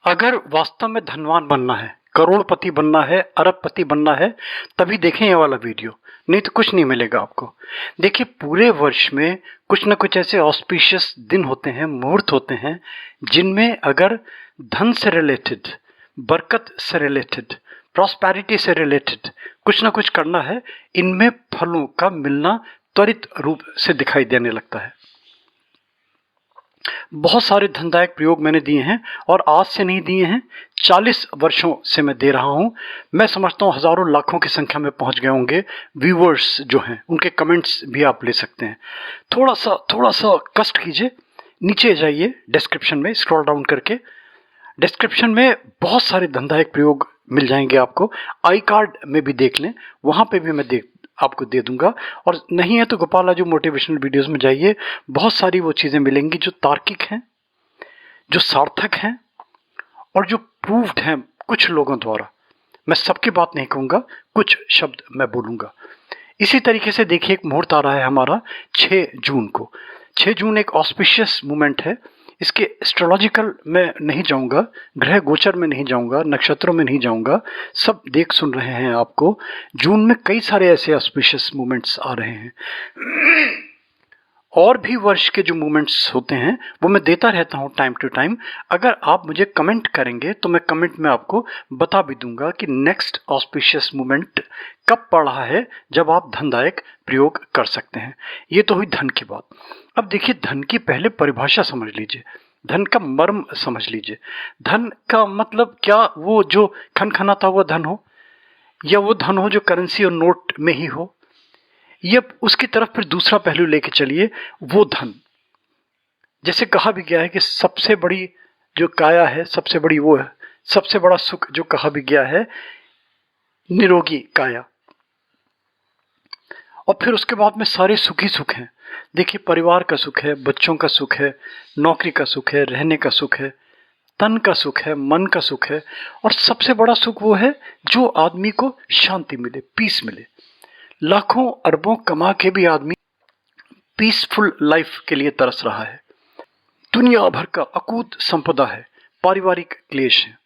अगर वास्तव में धनवान बनना है, करोड़पति बनना है, अरबपति बनना है, तभी देखें ये वाला वीडियो, नहीं तो कुछ नहीं मिलेगा आपको। देखिए, पूरे वर्ष में कुछ ना कुछ ऐसे ऑस्पिशियस दिन होते हैं, मुहूर्त होते हैं, जिनमें अगर धन से रिलेटेड, बरकत से रिलेटेड, प्रॉस्पेरिटी से रिलेटेड कुछ ना कुछ करना है, इनमें फलों का मिलना त्वरित रूप से दिखाई देने लगता है। बहुत सारे धनदायक प्रयोग मैंने दिए हैं और आज से नहीं दिए हैं, 40 वर्षों से मैं दे रहा हूं। मैं समझता हूं हजारों लाखों की संख्या में पहुंच गए होंगे व्यूवर्स जो हैं, उनके कमेंट्स भी आप ले सकते हैं। थोड़ा सा कष्ट कीजिए, नीचे जाइए डिस्क्रिप्शन में, स्क्रॉल डाउन करके डिस्क्रिप्शन में बहुत सारे धनदायक प्रयोग मिल जाएंगे आपको। आई कार्ड में भी देख लें, वहां पे भी मैं आपको दे दूंगा। और नहीं है तो गोपाल राजू मोटिवेशनल वीडियोस में जाइए, बहुत सारी वो चीज़ें मिलेंगी जो तार्किक हैं, जो सार्थक हैं और जो प्रूव्ड हैं कुछ लोगों द्वारा। मैं सबकी बात नहीं कहूँगा, कुछ शब्द मैं बोलूँगा। इसी तरीके से देखिए, एक मुहूर्त आ रहा है हमारा 6 जून को। 6 जून एक ऑस्पिशियस मोमेंट है। इसके एस्ट्रोलॉजिकल में नहीं जाऊंगा, ग्रह गोचर में नहीं जाऊंगा, नक्षत्रों में नहीं जाऊंगा, सब देख सुन रहे हैं आपको। जून में कई सारे ऐसे ऑस्पिशियस मोमेंट्स आ रहे हैं। और भी वर्ष के जो मोमेंट्स होते हैं वो मैं देता रहता हूँ टाइम टू टाइम। अगर आप मुझे कमेंट करेंगे तो मैं कमेंट में आपको बता भी दूंगा कि नेक्स्ट ऑस्पिशियस मोमेंट कब पड़ रहा है जब आप धनदायक प्रयोग कर सकते हैं। ये तो हुई धन की बात। अब देखिए, धन की पहले परिभाषा समझ लीजिए, धन का मर्म समझ लीजिए। धन का मतलब क्या, वो जो खनखनाता हुआ धन हो, या वो धन हो जो करेंसी और नोट में ही हो, ये उसकी तरफ फिर दूसरा पहलू लेके चलिए। वो धन, जैसे कहा भी गया है कि सबसे बड़ी जो काया है, सबसे बड़ी वो है, सबसे बड़ा सुख जो कहा भी गया है, निरोगी काया। और फिर उसके बाद में सारे सुख ही सुख हैं। देखिए, परिवार का सुख है, बच्चों का सुख है, नौकरी का सुख है, रहने का सुख है, तन का सुख है, मन का सुख है। और सबसे बड़ा सुख वो है जो आदमी को शांति मिले, पीस मिले। लाखों अरबों कमा के भी आदमी पीसफुल लाइफ के लिए तरस रहा है। दुनिया भर का अकूत संपदा है, पारिवारिक क्लेश है,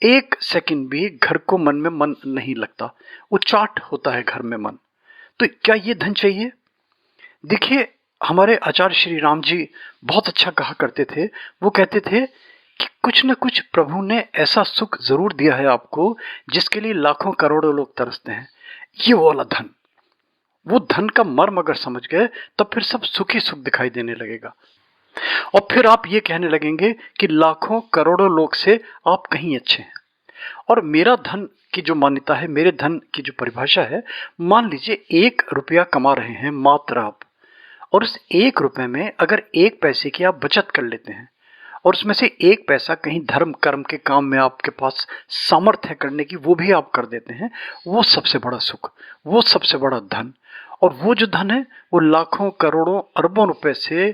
एक सेकंड भी घर को मन में मन नहीं लगता, उचाट होता है घर में मन। तो क्या ये धन चाहिए? देखिए, हमारे आचार्य श्री राम जी बहुत अच्छा कहा करते थे। वो कहते थे कि कुछ न कुछ प्रभु ने ऐसा सुख जरूर दिया है आपको जिसके लिए लाखों करोड़ों लोग तरसते हैं। ये वाला धन, वो धन का मर्म अगर समझ गए तब फिर सब सुख ही सुख दिखाई देने लगेगा। और फिर आप ये कहने लगेंगे कि लाखों करोड़ों लोग से आप कहीं अच्छे हैं। और मेरा धन की जो मान्यता है, मेरे धन की जो परिभाषा है, मान लीजिए 1 रुपया कमा रहे हैं मात्र आप, और उस 1 रुपये में अगर 1 पैसे की आप बचत कर लेते हैं और उसमें से 1 पैसा कहीं धर्म कर्म के काम में आपके पास सामर्थ्य है करने की, वो भी आप कर देते हैं, वो सबसे बड़ा सुख, वो सबसे बड़ा धन। और वो जो धन है वो लाखों करोड़ों अरबों रुपए से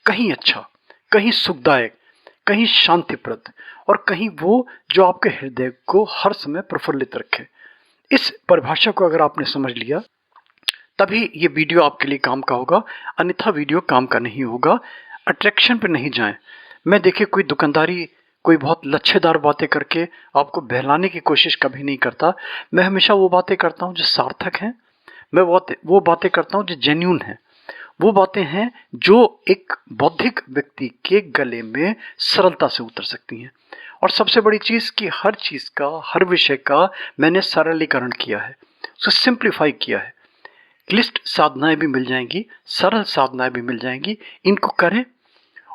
कहीं अच्छा, कहीं सुखदायक, कहीं शांतिप्रद, और कहीं वो जो आपके हृदय को हर समय प्रफुल्लित रखे। इस परिभाषा को अगर आपने समझ लिया तभी ये वीडियो आपके लिए काम का होगा, अन्यथा वीडियो काम का नहीं होगा। अट्रैक्शन पे नहीं जाएं। मैं देखिए, कोई दुकानदारी, कोई बहुत लच्छेदार बातें करके आपको बहलाने की कोशिश कभी नहीं करता। मैं हमेशा वो बातें करता हूँ जो सार्थक हैं, मैं वो बातें करता हूँ जो जेन्यून हैं, वो बातें हैं जो एक बौद्धिक व्यक्ति के गले में सरलता से उतर सकती हैं। और सबसे बड़ी चीज़ कि हर चीज़ का, हर विषय का मैंने सरलीकरण किया है, उसको सिंप्लीफाई किया है। क्लिष्ट साधनाएं भी मिल जाएंगी, सरल साधनाएं भी मिल जाएंगी। इनको करें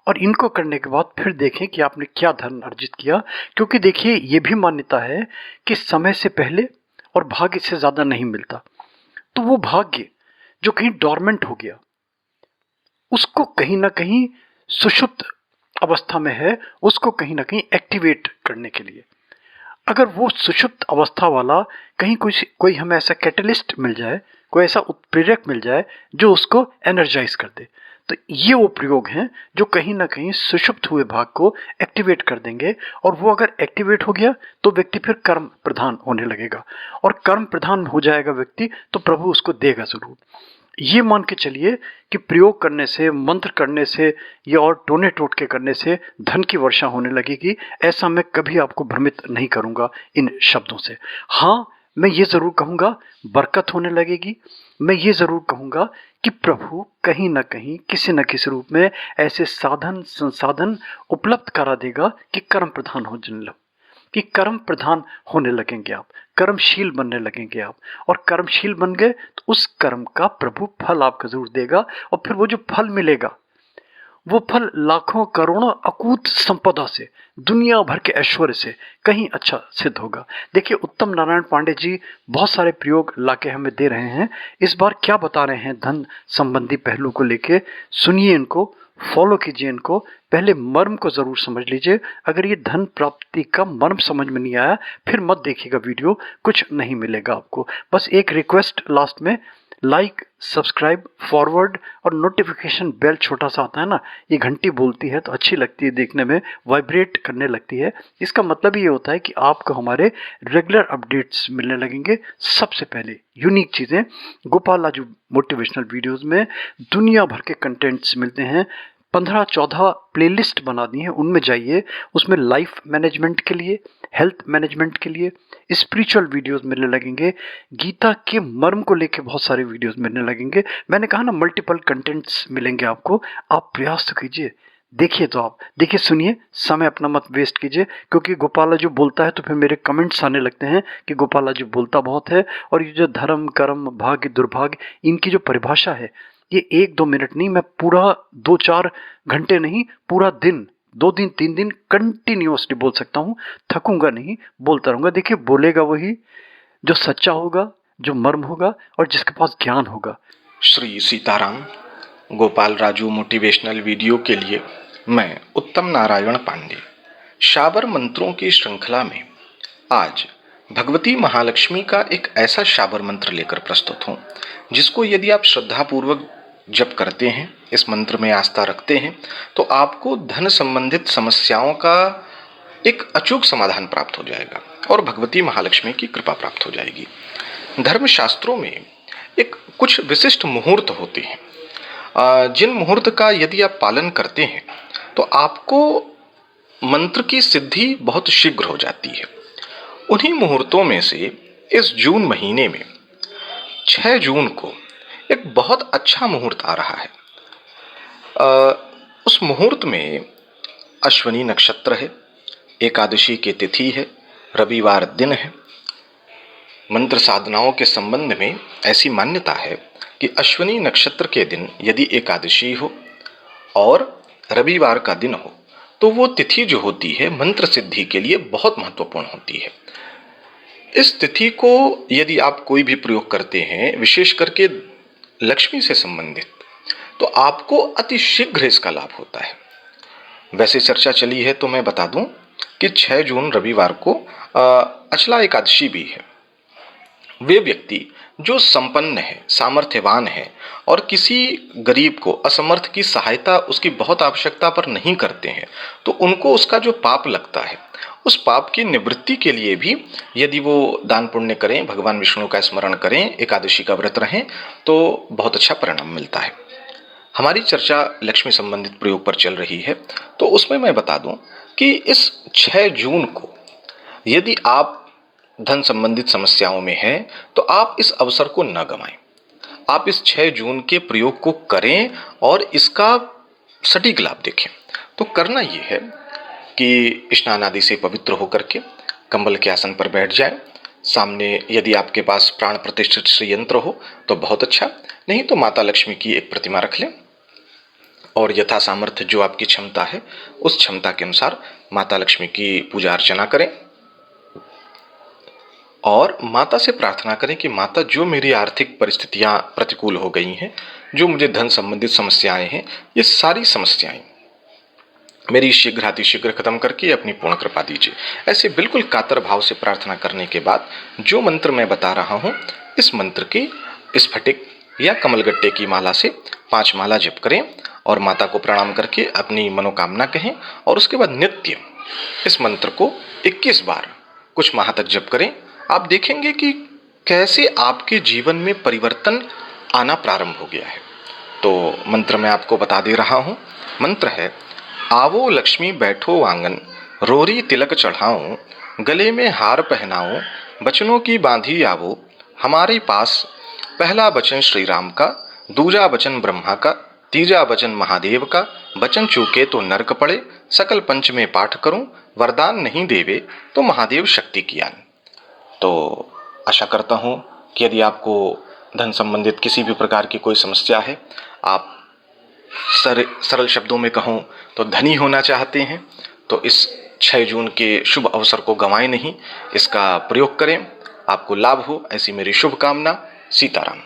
और इनको करने के बाद फिर देखें कि आपने क्या धन अर्जित किया। क्योंकि देखिए, ये भी मान्यता है कि समय से पहले और भाग्य से ज़्यादा नहीं मिलता। तो वो भाग्य जो कहीं डॉर्मेंट हो गया, उसको कहीं ना कहीं सुषुप्त अवस्था में है, उसको कहीं ना कहीं एक्टिवेट करने के लिए, अगर वो सुषुप्त अवस्था वाला कहीं कोई हमें ऐसा कैटलिस्ट मिल जाए, कोई ऐसा उत्प्रेरक मिल जाए जो उसको एनर्जाइज कर दे, तो ये वो प्रयोग हैं जो कहीं ना कहीं सुषुप्त हुए भाग को एक्टिवेट कर देंगे। और वो अगर एक्टिवेट हो गया तो व्यक्ति फिर कर्म प्रधान होने लगेगा, और कर्म प्रधान हो जाएगा व्यक्ति तो प्रभु उसको देगा जरूर। ये मान के चलिए कि प्रयोग करने से, मंत्र करने से या और टोने टोटके करने से धन की वर्षा होने लगेगी, ऐसा मैं कभी आपको भ्रमित नहीं करूँगा इन शब्दों से। हाँ, मैं ये ज़रूर कहूँगा बरकत होने लगेगी। मैं ये ज़रूर कहूँगा कि प्रभु कहीं न कहीं, किसी न किसी रूप में ऐसे साधन, संसाधन उपलब्ध करा देगा कि कर्म प्रधान हो जाने लग कि कर्म प्रधान होने लगेंगे आप, कर्मशील बनने लगेंगे आप, और कर्मशील बन गए तो उस कर्म का प्रभु फल आपको ज़रूर देगा, और फिर वो जो फल मिलेगा, वो फल लाखों करोड़ों अकूत संपदा से, दुनिया भर के ऐश्वर्य से कहीं अच्छा सिद्ध होगा। देखिए, उत्तम नारायण पांडे जी बहुत सारे प्रयोग लाके हमें दे रहे हैं। इस बार क्या बता रहे हैं धन संबंधी पहलू को लेके, सुनिए इनको, फॉलो कीजिए इनको। पहले मर्म को ज़रूर समझ लीजिए। अगर ये धन प्राप्ति का मर्म समझ में नहीं आया, फिर मत देखिएगा वीडियो, कुछ नहीं मिलेगा आपको। बस एक रिक्वेस्ट लास्ट में, लाइक, सब्सक्राइब, फॉरवर्ड और नोटिफिकेशन बेल छोटा सा आता है ना, ये घंटी बोलती है तो अच्छी लगती है देखने में, वाइब्रेट करने लगती है। इसका मतलब ये होता है कि आपको हमारे रेगुलर अपडेट्स मिलने लगेंगे सबसे पहले, यूनिक चीज़ें। गोपाल लाजू मोटिवेशनल वीडियोस में दुनिया भर के कंटेंट्स मिलते हैं। 15-14 प्लेलिस्ट बना दी हैं, उनमें जाइए। उसमें लाइफ मैनेजमेंट के लिए, हेल्थ मैनेजमेंट के लिए स्पिरिचुअल वीडियोस मिलने लगेंगे। गीता के मर्म को लेके बहुत सारे वीडियोस मिलने लगेंगे। मैंने कहा ना, मल्टीपल कंटेंट्स मिलेंगे आपको। आप प्रयास तो कीजिए, देखिए तो आप देखिए, सुनिए, समय अपना मत वेस्ट कीजिए, क्योंकि गोपाला जो बोलता है तो फिर मेरे कमेंट्स आने लगते हैं कि गोपाला जी बोलता बहुत है। और ये जो धर्म, कर्म, भाग्य, दुर्भाग्य, इनकी जो परिभाषा है, ये 1-2 मिनट नहीं, मैं पूरा 2-4 घंटे नहीं, पूरा दिन, 2 दिन 3 दिन कंटिन्यूअसली बोल सकता हूँ, थकूंगा नहीं, बोलता रहूंगा। देखिए, बोलेगा वही जो सच्चा होगा, जो मर्म होगा और जिसके पास ज्ञान होगा। श्री सीताराम। गोपाल राजू मोटिवेशनल वीडियो के लिए मैं उत्तम नारायण पांडे शाबर मंत्रों की श्रृंखला में आज भगवती महालक्ष्मी का एक ऐसा शाबर मंत्र लेकर प्रस्तुत हूँ, जिसको यदि आप श्रद्धापूर्वक जप करते हैं, इस मंत्र में आस्था रखते हैं, तो आपको धन संबंधित समस्याओं का एक अचूक समाधान प्राप्त हो जाएगा और भगवती महालक्ष्मी की कृपा प्राप्त हो जाएगी। धर्मशास्त्रों में एक कुछ विशिष्ट मुहूर्त होते हैं, जिन मुहूर्त का यदि आप पालन करते हैं तो आपको मंत्र की सिद्धि बहुत शीघ्र हो जाती है। उन्हीं मुहूर्तों में से इस जून महीने में 6 जून को एक बहुत अच्छा मुहूर्त आ रहा है। उस मुहूर्त में अश्विनी नक्षत्र है, एकादशी की तिथि है, रविवार दिन है। मंत्र साधनाओं के संबंध में ऐसी मान्यता है कि अश्विनी नक्षत्र के दिन यदि एकादशी हो और रविवार का दिन हो तो वो तिथि जो होती है मंत्र सिद्धि के लिए बहुत महत्वपूर्ण होती है। इस तिथि को यदि आप कोई भी प्रयोग करते हैं, विशेष करके लक्ष्मी से संबंधित, तो आपको अति शीघ्र इसका लाभ होता है। वैसे चर्चा चली है तो मैं बता दूं कि 6 जून रविवार को अचला एकादशी भी है। वे व्यक्ति जो संपन्न है, सामर्थ्यवान है और किसी गरीब को, असमर्थ की सहायता उसकी बहुत आवश्यकता पर नहीं करते हैं, तो उनको उसका जो पाप लगता है, उस पाप की निवृत्ति के लिए भी यदि वो दान पुण्य करें, भगवान विष्णु का स्मरण करें, एकादशी का व्रत रहें, तो बहुत अच्छा परिणाम मिलता है। हमारी चर्चा लक्ष्मी संबंधित प्रयोग पर चल रही है, तो उसमें मैं बता दूं कि इस 6 जून को यदि आप धन संबंधित समस्याओं में हैं तो आप इस अवसर को न गंवाएं। आप इस 6 जून के प्रयोग को करें और इसका सटीक लाभ देखें। तो करना ये है कि स्नान आदि से पवित्र होकर के कंबल के आसन पर बैठ जाएं। सामने यदि आपके पास प्राण प्रतिष्ठित श्री यंत्र हो तो बहुत अच्छा, नहीं तो माता लक्ष्मी की एक प्रतिमा रख लें और यथा सामर्थ्य जो आपकी क्षमता है उस क्षमता के अनुसार माता लक्ष्मी की पूजा अर्चना करें और माता से प्रार्थना करें कि माता, जो मेरी आर्थिक परिस्थितियां प्रतिकूल हो गई हैं, जो मुझे धन संबंधित समस्याएं हैं, ये सारी समस्याएं मेरी शीघ्रातिशीघ्र खत्म करके अपनी पूर्ण कृपा दीजिए। ऐसे बिल्कुल कातर भाव से प्रार्थना करने के बाद जो मंत्र मैं बता रहा हूँ, इस मंत्र की स्फटिक या कमलगट्टे की माला से 5 माला जप करें और माता को प्रणाम करके अपनी मनोकामना कहें और उसके बाद नित्य इस मंत्र को 21 बार कुछ माह तक जप करें। आप देखेंगे कि कैसे आपके जीवन में परिवर्तन आना प्रारंभ हो गया है। तो मंत्र मैं आपको बता दे रहा हूँ। मंत्र है, आवो लक्ष्मी बैठो आंगन, रोरी तिलक चढ़ाऊं, गले में हार पहनाऊं, बचनों की बांधी आवो हमारे पास। पहला वचन श्री राम का, दूजा वचन ब्रह्मा का, तीजा वचन महादेव का, वचन चूके तो नरक पड़े, सकल पंच में पाठ करूं, वरदान नहीं देवे तो महादेव शक्ति कियान। तो आशा करता हूं कि यदि आपको धन संबंधित किसी भी प्रकार की कोई समस्या है, आप सरल शब्दों में कहूं तो धनी होना चाहते हैं, तो इस 6 जून के शुभ अवसर को गंवाएं नहीं, इसका प्रयोग करें, आपको लाभ हो, ऐसी मेरी शुभकामना। सीताराम।